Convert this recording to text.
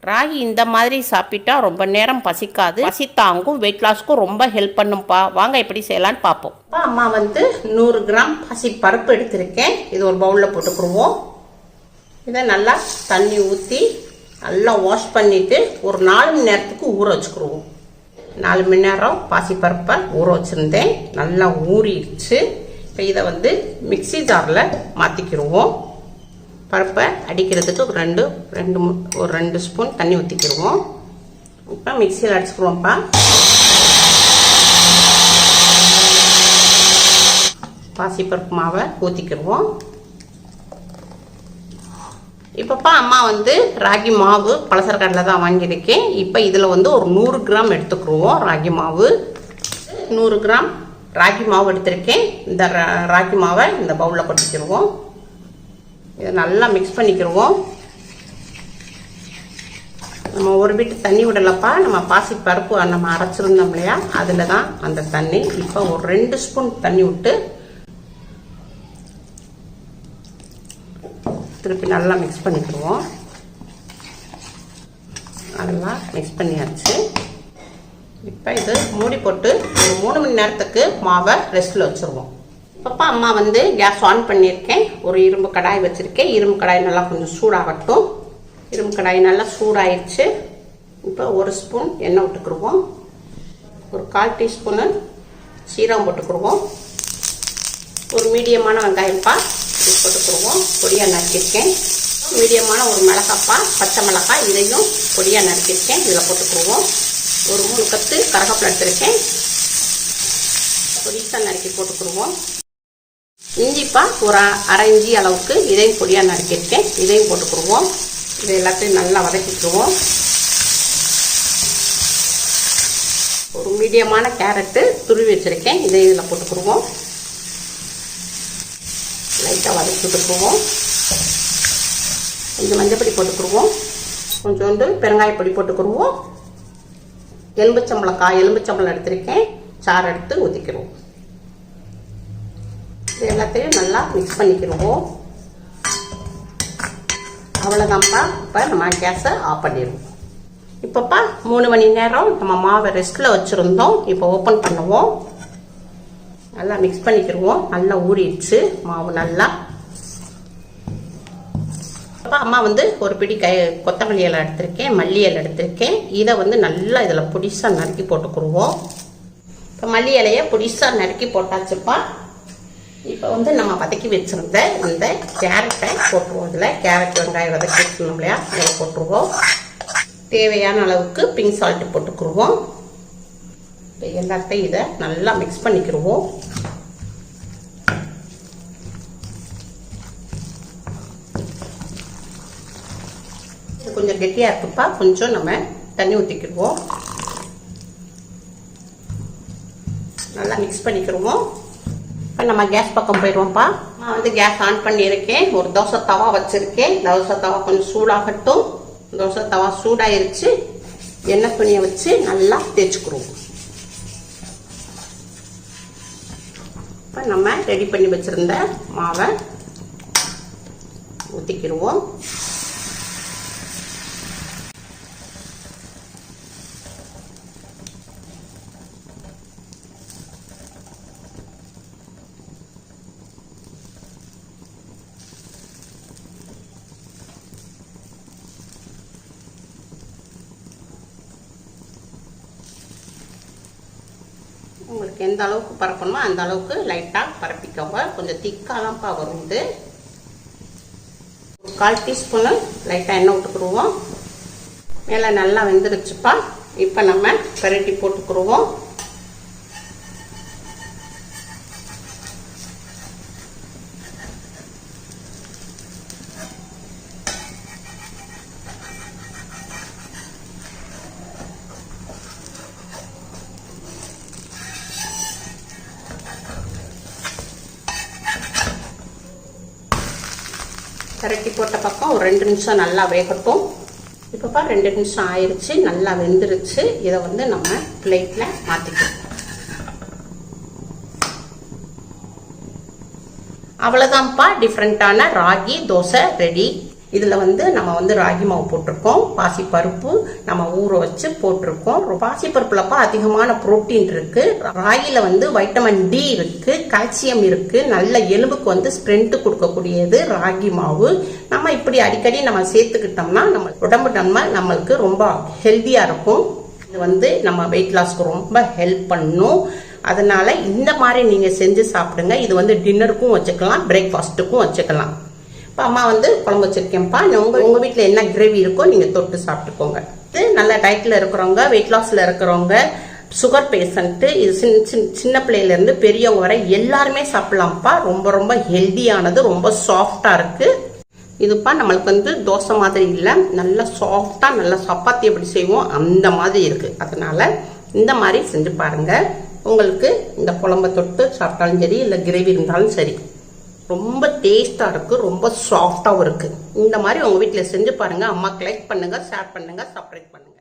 ராகி இந்த மாதிரி சாப்பிட்டா ரொம்ப நேரம் பசிக்காது, பசி தாங்கும், வெயிட் லாஸ்க்கும் ரொம்ப ஹெல்ப் பண்ணும்பா. வாங்க எப்படி செய்யலான்னு பார்ப்போம். அம்மா 100 கிராம் பசி பருப்பு எடுத்திருக்கேன். இது ஒரு பவுலில் போட்டுக்குருவோம். இதை நல்லா தண்ணி ஊற்றி நல்லா வாஷ் பண்ணிவிட்டு ஒரு 4 மணி நேரத்துக்கு ஊற வச்சுக்கிடுவோம். 4 மணி நேரம் பாசி பருப்பை ஊற வச்சுருந்தேன். நல்லா ஊறிடுச்சு. இப்போ இதை மிக்சி ஜாரில் மாற்றிக்கிடுவோம். பருப்பை அடிக்கிறதுக்கு ஒரு 2 ஸ்பூன் தண்ணி ஊற்றிக்கிடுவோம். இப்போ மிக்சியில் அடிச்சுக்கிடுவோம்ப்பா. பாசிப்பருப்பு மாவை ஊற்றிக்கிடுவோம். இப்போப்பா அம்மா ராகி மாவு பலசர கடையில் தான் வாங்கியிருக்கேன். இப்போ இதில் ஒரு 100 கிராம் எடுத்துக்கிடுவோம் ராகி மாவு. 100 கிராம் ராகி மாவு எடுத்திருக்கேன். இந்த ராகி மாவை இந்த பவுலில் கொட்டிக்கிடுவோம். இதை நல்லா மிக்ஸ் பண்ணிக்கிடுவோம். நம்ம ஒரு வீட்டு தண்ணி விடலப்பா, நம்ம பாசி பருப்பு நம்ம அரைச்சிருந்தோம் இல்லையா, அதில் தான் அந்த தண்ணி. இப்போ ஒரு 2 ஸ்பூன் தண்ணி விட்டு திருப்பி நல்லா மிக்ஸ் பண்ணிக்கிடுவோம். நல்லா மிக்ஸ் பண்ணியாச்சு. இப்போ இது மூடி போட்டு ஒரு 3 மணி நேரத்துக்கு மாவை ரெஸ்ட்டில் வச்சுருவோம். இப்போப்பா அம்மா கேஸ் ஆன் பண்ணியிருக்கேன். ஒரு இரும்பு கடாய் வச்சுருக்கேன். இரும்பு கடாய் நல்லா கொஞ்சம் சூடாகட்டும். இரும்பு கடாய் நல்லா சூடாயிடுச்சு. இப்போ 1 ஸ்பூன் எண்ணெய் விட்டுக்குருவோம். ஒரு 1/4 டீஸ்பூனு சீரகம் போட்டுக்குருவோம். ஒரு மீடியமான வெங்காயம்ப்பா இது போட்டுக்குருவோம். பொடியாக நறுக்கியிருக்கேன். மீடியமான ஒரு மிளகாப்பா, பச்சை மிளகாய், இதையும் பொடியாக நறுக்கியிருக்கேன். இதில் போட்டுக்குருவோம். ஒரு 3 கத்து கருவேப்பிலை எடுத்துருக்கேன். பொடிசாக நறுக்கி போட்டுக்குருவோம். இஞ்சிப்பா ஒரு 1/2 இஞ்சி அளவுக்கு இதையும் பொடியாக நறுக்கியிருக்கேன். இதையும் போட்டுக்குருவோம். இதை எல்லாத்தையும் நல்லா வதக்கிக்குருவோம். ஒரு மீடியமான கேரட்டு துருவி வச்சுருக்கேன். இதை இதில் போட்டுக்குருவோம். லைட்டாக வதக்கி விட்டுக்குருவோம். கொஞ்சம் மஞ்சப்பொடி போட்டுக்குருவோம். கொஞ்சோண்டு பெருங்காயப்பொடி போட்டுக்குருவோம். எலும்புச்சம்பளம் எடுத்திருக்கேன். சாறு எடுத்து ஊற்றிக்கிடுவோம். இது எல்லாத்தையும் நல்லா மிக்ஸ் பண்ணிக்கிடுவோம். அவ்வளோதான்ப்பா. இப்போ நம்ம கேஸை ஆஃப் பண்ணிடுவோம். இப்போப்பா 3 மணி நேரம் நம்ம மாவை ரெஸ்ட்டில் வச்சுருந்தோம். இப்போ ஓப்பன் பண்ணுவோம். நல்லா மிக்ஸ் பண்ணிக்கிடுவோம். நல்லா ஊறிடுச்சு மாவு நல்லா. அப்போ அம்மா ஒரு பிடி கொத்தமல்லி இலை எடுத்திருக்கேன், மல்லி இலை எடுத்திருக்கேன். இதை நல்லா இதில் பொடிசாக நறுக்கி போட்டுக்கிடுவோம். இப்போ மல்லி இலையை பொடிசாக நறுக்கி போட்டாச்சுப்பா. இப்போ நம்ம வதக்கி வச்சுருந்த இந்த கேரட்டை போட்டுருவோம். இதில் கேரட் வெங்காயம் வதக்கி வச்சுருந்தோம் இல்லையா, இதை போட்டுருவோம். தேவையான அளவுக்கு பிங்க் சால்ட்டு போட்டுக்குருவோம். இப்போ எல்லாத்தையும் இதை நல்லா மிக்ஸ் பண்ணிக்கிடுவோம். இது கொஞ்சம் கெட்டியாக இருக்குப்பா. கொஞ்சம் நம்ம தண்ணி ஊற்றிக்கிடுவோம். நல்லா மிக்ஸ் பண்ணிக்கிடுவோம். இப்போ நம்ம கேஸ் பக்கம் போயிடுவோம்ப்பா. நான் கேஸ் ஆன் பண்ணியிருக்கேன். ஒரு தோசை தவா வச்சுருக்கேன். தோசை தவா கொஞ்சம் சூடாகட்டும். தோசை தவா சூடாயிருச்சு. எண்ணெய் துணியை வச்சு நல்லா தேய்ச்சிக்கிடுவோம். இப்போ நம்ம ரெடி பண்ணி வச்சுருந்த மாவை ஊற்றிக்கிடுவோம். உங்களுக்கு எந்த அளவுக்கு பரப்பணுமோ அந்த அளவுக்கு லைட்டாக பரப்பிக்கோங்க. கொஞ்சம் திக்காலாம்ப்பா வரும். இது ஒரு 1/4 டீஸ்பூனு லைட்டாக எண்ணெய் விட்டுக்குருவோம். மேலே நல்லா வெந்துருச்சுப்பா. இப்போ நம்ம பெரட்டி போட்டுக்குருவோம். பெரட்டி போட்ட பக்கம் ஒரு 2 நிமிஷம் நல்லா வேகட்டும். இப்போப்பா 2 நிமிஷம் ஆயிடுச்சு. நல்லா வெந்துருச்சு. இதை நம்ம பிளேட்டில் மாற்றிக்கலாம். அவ்வளோதான்ப்பா, டிஃப்ரெண்ட்டான ராகி தோசை ரெடி. இதில் வந்து நம்ம வந்து ராகி மாவு போட்டிருக்கோம், பாசிப்பருப்பு நம்ம ஊற வச்சு போட்டிருக்கோம். பாசிப்பருப்புலப்பா அதிகமான புரோட்டீன் இருக்கு, ராகில வந்து வைட்டமின் டி இருக்கு, கால்சியம் இருக்கு, நல்ல எலும்புக்கு வந்து ஸ்ட்ரென்த் கொடுக்கக்கூடியது ராகி மாவு. நம்ம இப்படி அடிக்கடி நம்ம சேர்த்துக்கிட்டோம்னா நம்ம உடம்பு நம்மளுக்கு ரொம்ப ஹெல்த்தியா இருக்கும். இது வந்து நம்ம வெயிட் லாஸ்க்கு ரொம்ப ஹெல்ப் பண்ணும். அதனால இந்த மாதிரி நீங்க செஞ்சு சாப்பிடுங்க. இது வந்து டின்னருக்கும் வச்சுக்கலாம், பிரேக்ஃபாஸ்ட்டுக்கும் வச்சுக்கலாம். இப்போ அம்மா வந்து குழம்பு வச்சிருக்கேன்ப்பா. உங்க வீட்டில் என்ன கிரேவி இருக்கோ நீங்க தொட்டு சாப்பிட்டுக்கோங்க. இது நல்ல டயட்ல இருக்கிறவங்க, வெயிட் லாஸ்ல இருக்கிறவங்க, சுகர் பேஷண்ட், இது சின்ன பிள்ளையில இருந்து பெரியவங்க வரை எல்லாருமே சாப்பிடலாம்ப்பா. ரொம்ப ரொம்ப ஹெல்தியானது, ரொம்ப சாஃப்டா இருக்கு. இதுப்பா நம்மளுக்கு வந்து தோசை மாதிரி இல்லை, நல்லா சாஃப்டா, நல்லா சப்பாத்தி எப்படி செய்வோம் அந்த மாதிரி இருக்கு. அதனால இந்த மாதிரி செஞ்சு பாருங்க. உங்களுக்கு இந்த குழம்பை தொட்டு சாப்பிட்டாலும் சரி, இல்லை கிரேவி இருந்தாலும் சரி, ரொம்ப டேஸ்டா இருக்கு, ரொம்ப சாஃப்டாவும் இருக்கு. இந்த மாதிரி உங்க வீட்டில் செஞ்சு பாருங்க. அம்மாக்கு லைக் பண்ணுங்க, ஷேர் பண்ணுங்க, சப்ஸ்கிரைப் பண்ணுங்க.